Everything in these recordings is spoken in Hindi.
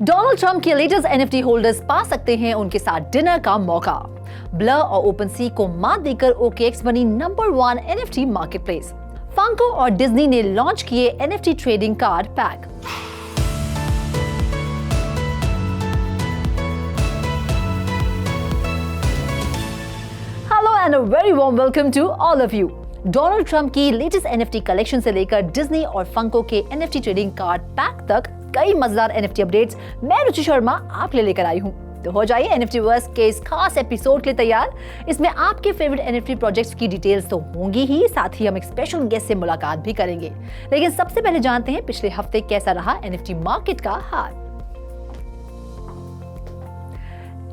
डोनाल्ड ट्रंप के लेटेस्ट एनएफटी होल्डर्स पा सकते हैं उनके साथ डिनर का मौका। ब्लर और ओपनसी को मात देकर OKX बनी नंबर 1 एनएफटी मार्केटप्लेस। फंको और डिज्नी ने लॉन्च किए NFT trading card pack. Hello and a very warm welcome to all of you. Donald Trump की लेटेस्ट एनएफटी कलेक्शन से लेकर डिज्नी और फंको के एनएफटी ट्रेडिंग कार्ड पैक तक कई मजेदार एनएफटी अपडेट्स मैं रुचि शर्मा आप लेकर आई हूं। तो हो जाइए एनएफटी वर्स के इस खास एपिसोड के लिए तैयार। इसमें आपके फेवरेट एनएफटी प्रोजेक्ट्स की डिटेल्स तो होंगी ही, साथ ही हम एक स्पेशल गेस्ट से मुलाकात भी करेंगे। लेकिन सबसे पहले जानते हैं पिछले हफ्ते कैसा रहा एनएफटी मार्केट का हाल।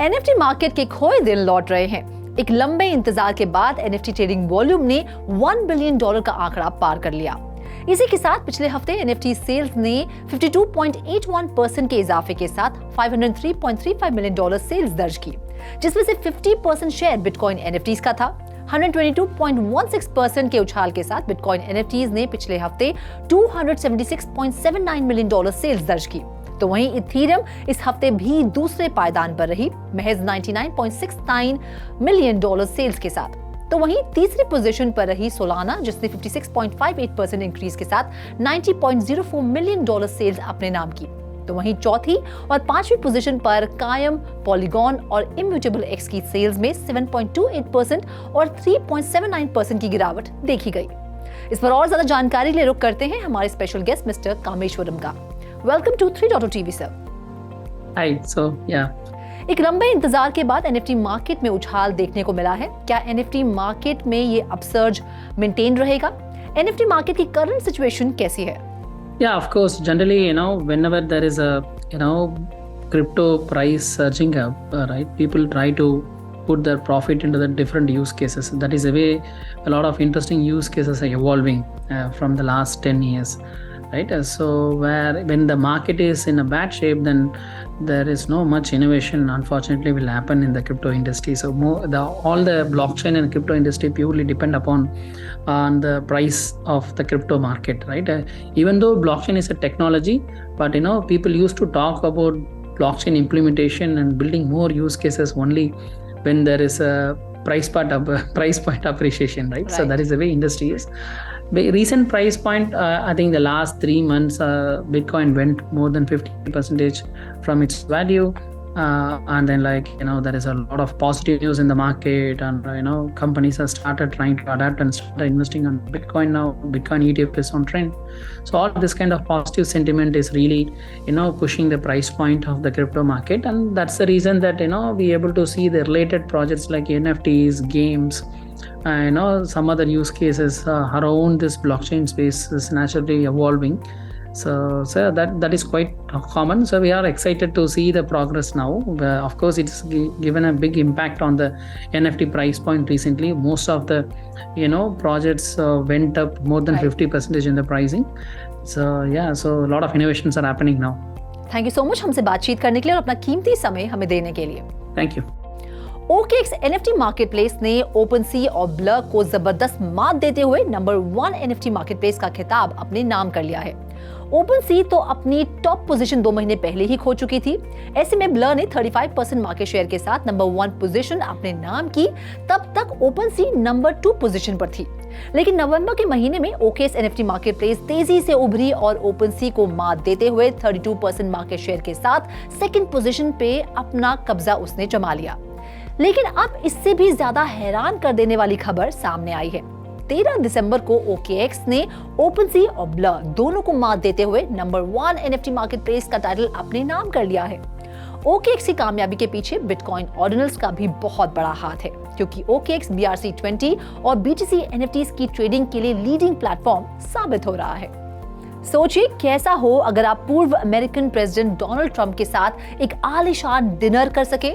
एनएफटी मार्केट के खोए दिन लौट रहे हैं। एक लंबे इंतजार के बाद एनएफटी ट्रेडिंग वॉल्यूम ने $1 बिलियन का आंकड़ा पार कर लिया। इसी के साथ पिछले हफ्ते एनएफटी सेल्स ने 52.81% के इजाफे के साथ $503.35 मिलियन सेल्स दर्ज की, जिसमें से 50% शेयर बिटकॉइन एनएफटीज का था। 122.16% के उछाल के साथ बिटकॉइन एनएफटीज ने पिछले हफ्ते $276.79 मिलियन सेल्स दर्ज की। तो वहीं इथेरियम इस हफ्ते भी दूसरे पायदान पर रही, महज $99.69 मिलियन सेल्स के साथ। तो वहीं तीसरी पोजीशन पर रही सोलाना, जिसने 56.58% इंक्रीज के साथ $90.04 मिलियन सेल्स अपने नाम की। तो वहीं चौथी और पांचवी पोजीशन पर कायम, पॉलीगॉन और इम्यूटेबल एक्स की सेल्स में 7.28% और 3.79% की गिरावट देखी गई। इस पर और ज्यादा जानकारी ले रुख करते हैं हमारे स्पेशल गेस्ट मिस्टर कामेश्वरम का। Welcome to 3.0 TV sir. Hi, एक लंबे इंतजार के बाद एनएफटी मार्केट में उछाल देखने को मिला है। क्या एनएफटी मार्केट में ये अपसर्ज मेंटेन रहेगा? एनएफटी मार्केट की करंट सिचुएशन कैसी है? Yeah, of course. Generally, whenever there is a, crypto price surging up, right? People try to put their profit into the different use cases. That is the way a lot of interesting use cases are evolving from the last 10 years. Right, so when the market is in a bad shape, then there is no much innovation, unfortunately, will happen in the crypto industry. So all the blockchain and crypto industry purely depend upon the price of the crypto market, right? Even though blockchain is a technology, but people used to talk about blockchain implementation and building more use cases only when there is a price point appreciation, right? So that is the way industry is. Recent price point, I think the last 3 months, Bitcoin went more than 50% from its value, and then there is a lot of positive news in the market, and companies have started trying to adapt and start investing on Bitcoin now. Bitcoin ETF is on trend, so all this kind of positive sentiment is really pushing the price point of the crypto market, and that's the reason that we able to see the related projects like NFTs, games, some other use cases around this blockchain space is naturally evolving. So that is quite common. So we are excited to see the progress now. Of course, it's given a big impact on the NFT price point recently. Most of the projects went up more than 50% in the pricing. So a lot of innovations are happening now. Thank you so much हमसे बातचीत करने के लिए और अपना कीमती समय हमें देने के लिए। Thank you. OKX NFT marketplace ने ओपनसी और ब्लर को जबरदस्त मात देते हुए नंबर 1 एनएफटी मार्केटप्लेस का खिताब अपने नाम कर लिया है। ओपनसी तो अपनी टॉप पोजीशन 2 महीने पहले ही खो चुकी थी। ऐसे में ब्लर ने 35% मार्केट शेयर के साथ नंबर 1 पोजीशन अपने नाम की। तब तक ओपनसी नंबर 2 पोजीशन पर थी। लेकिन नवंबर के महीने में OKX एनएफटी मार्केटप्लेस तेजी से उभरी और ओपनसी को मात देते हुए 32% मार्केट शेयर के साथ सेकंड पोजीशन पे अपना कब्जा उसने जमा लिया। लेकिन अब इससे भी ज्यादा हैरान कर देने वाली खबर सामने आई है। 13 दिसंबर को OKX ने ओपनसी और ब्लर दोनों को मात देते हुए नंबर 1 एनएफटी मार्केटप्लेस का टाइटल अपने नाम कर लिया है। OKX की कामयाबी के पीछे बिटकॉइन ऑर्डिनल्स का भी बहुत बड़ा हाथ है, क्योंकि OKX BRC20 और BTC NFTs की ट्रेडिंग के लिए लीडिंग प्लेटफॉर्म साबित हो रहा है। सोचिए कैसा हो अगर आप पूर्व अमेरिकन प्रेसिडेंट डोनाल्ड ट्रंप के साथ एक आलीशान डिनर कर सके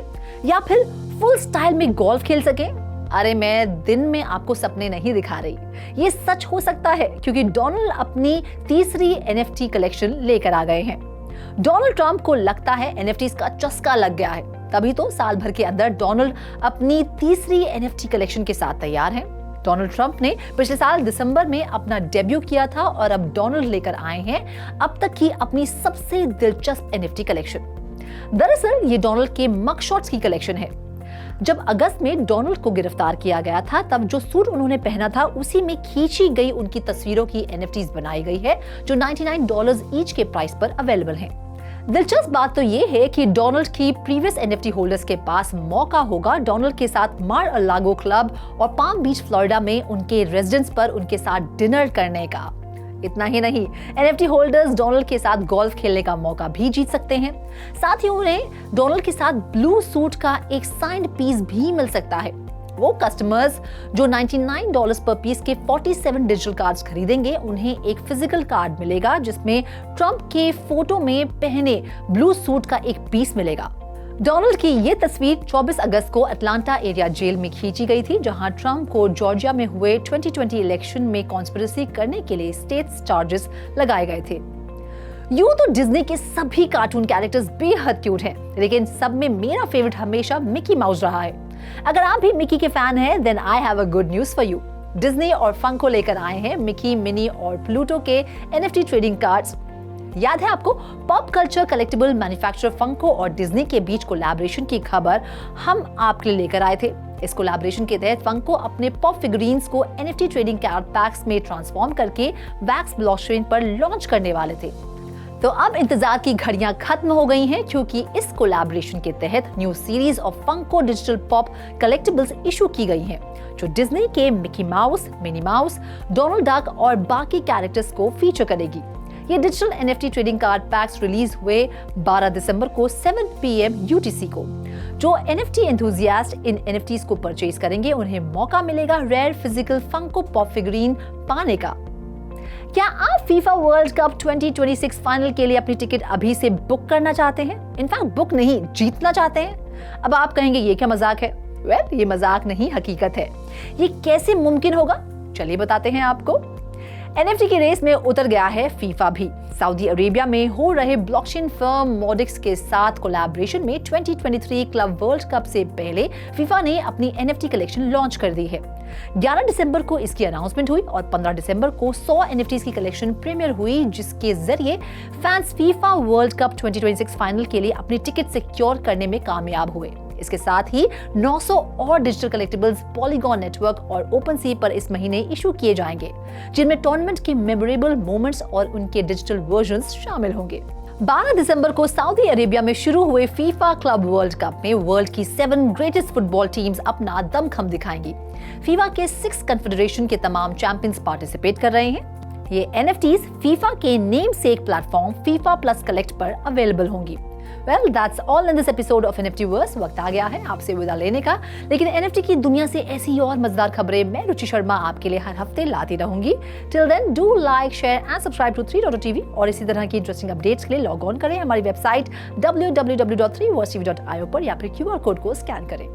या फिर फुल स्टाइल में गोल्फ खेल सके। अरे मैं दिन में आपको सपने नहीं दिखा रही, ये सच हो सकता है, क्योंकि डोनाल्ड अपनी तीसरी एनएफटी कलेक्शन लेकर आ गए हैं। डोनाल्ड ट्रंप को लगता है एनएफटीज का चस्का लग गया है, तभी तो साल भर के अंदर डोनाल्ड अपनी तीसरी एनएफटी कलेक्शन के साथ तैयार हैं। डोनाल्ड ट्रंप ने पिछले साल दिसंबर में अपना डेब्यू किया था और अब डोनाल्ड लेकर आए हैं अब तक की अपनी सबसे दिलचस्प NFT कलेक्शन। दरअसल ये डोनाल्ड के मग शॉट्स की कलेक्शन है। जब अगस्त में डोनाल्ड को गिरफ्तार किया गया था तब जो सूट उन्होंने पहना था उसी में खींची गई उनकी तस्वीरों की NFTs बनाई गई है जो $99 ईच के प्राइस पर अवेलेबल हैं। दिलचस्प बात तो ये है कि डोनाल्ड की प्रीवियस NFT होल्डर्स के पास मौका होगा डोनाल्ड के साथ मार-अ-लागो क्लब और पाम बीच फ्लोरिडा में उनके रेजिडेंस पर उनके साथ डिनर करने का। इतना ही नहीं, NFT होल्डर्स डोनाल्ड के साथ गोल्फ खेलने का मौका भी जीत सकते हैं। साथ ही उन्हें डोनाल्ड के साथ ब्लू सूट का एक साइंड पीस भी मिल सकता है। वो कस्टमर्स जो $99 पर पीस के 47 डिजिटल कार्ड्स खरीदेंगे उन्हें एक फिजिकल कार्ड मिलेगा जिसमें ट्रंप के फोटो में पहने ब्लू सूट का एक पीस मिलेगा। डोनाल्ड की ये तस्वीर 24 अगस्त को अटलांटा एरिया जेल में खींची गई थी जहां ट्रंप को जॉर्जिया में हुए 2020 इलेक्शन में कॉन्स्पिरेसी करने के लिए स्टेट चार्जेस लगाए गए थे। यूं तो डिज्नी के सभी कार्टून कैरेक्टर्स बेहद क्यूट हैं, लेकिन सब में मेरा फेवरेट हमेशा मिकी माउस रहा है। अगर आप भी मिकी के फैन हैं, then I have a good news for you. Disney और फंको लेकर आए हैं मिकी, मिनी और प्लूटो के NFT ट्रेडिंग कार्ड्स। याद है आपको pop culture collectible manufacturer Funko और डिज्नी के बीच कोलैबोरेशन की खबर हम आपके लिए लेकर आए थे। इस कोलैबोरेशन के तहत फंको अपने पॉप फिगरीन्स को NFT ट्रेडिंग कार्ड पैक्स में ट्रांसफॉर्म करके वैक्स ब्लॉकचेन पर लॉन्च करने वाले थे। तो अब इंतजार की घड़ियां खत्म हो गई हैं क्योंकि इस कोलैबोरेशन के तहत new series of Funko digital pop collectibles issue की गई हैं जो डिज्नी के Mickey Mouse, Minnie Mouse, Donald Duck और बाकी कैरेक्टर्स को फीचर करेगी। ये digital NFT trading card packs release हुए 12 दिसंबर को 7 PM UTC को। जो NFT एंथुसियास्ट इन NFTs को परचेज करेंगे उन्हें मौका मिलेगा rare physical Funko pop figurine पाने का। क्या आप फीफा वर्ल्ड कप 2026 फाइनल के लिए अपनी टिकट अभी से बुक करना चाहते हैं? इनफैक्ट बुक नहीं, जीतना चाहते हैं। अब आप कहेंगे ये क्या मजाक है? वेल, ये मजाक नहीं, हकीकत है। ये कैसे मुमकिन होगा? चलिए बताते हैं आपको। NFT की रेस में उतर गया है फीफा भी। सऊदी अरेबिया में हो रहे ब्लॉकचेन फर्म मोडिक्स के साथ कोलैबोरेशन में 2023 क्लब वर्ल्ड कप से पहले फीफा ने अपनी NFT कलेक्शन लॉन्च कर दी है। 11 दिसंबर को इसकी अनाउंसमेंट हुई और 15 दिसंबर को 100 NFTs की कलेक्शन प्रीमियर हुई जिसके जरिए fans FIFA world cup 2026 final के लिए अपनी टिकट सिक्योर करने में कामयाब हुए। इसके साथ ही 900 और डिजिटल कलेक्टिबल्स पॉलीगॉन नेटवर्क और ओपन सी पर इस महीने इशू किए जाएंगे जिनमें टूर्नामेंट के मेमोरेबल मोमेंट्स और उनके डिजिटल वर्जन्स शामिल होंगे। 12 दिसंबर को सऊदी अरेबिया में शुरू हुए फीफा क्लब वर्ल्ड कप में वर्ल्ड की 7 ग्रेटेस्ट फुटबॉल टीम्स अपना दमखम दिखाएंगी। फीफा के 6 कन्फेडरेशन के तमाम चैंपियंस पार्टिसिपेट कर रहे हैं। ये NFTs फीफा के नेम सेक प्लेटफॉर्म फीफा प्लस कलेक्ट पर अवेलेबल होंगी। Well, that's all in this episode of NFTverse। वक्त आ गया है आपसे विदा लेने का, लेकिन NFT की दुनिया से ऐसी ही और मजेदार खबरें मैं रुचि शर्मा आपके लिए हर हफ्ते लाती रहूंगी। Till then, do like, share and subscribe to 3.tv और इसी तरह की इंटरेस्टिंग अपडेट्स के लिए लॉग ऑन करें हमारी वेबसाइट www.3versetv.io पर या फिर QR कोड को स्कैन करें।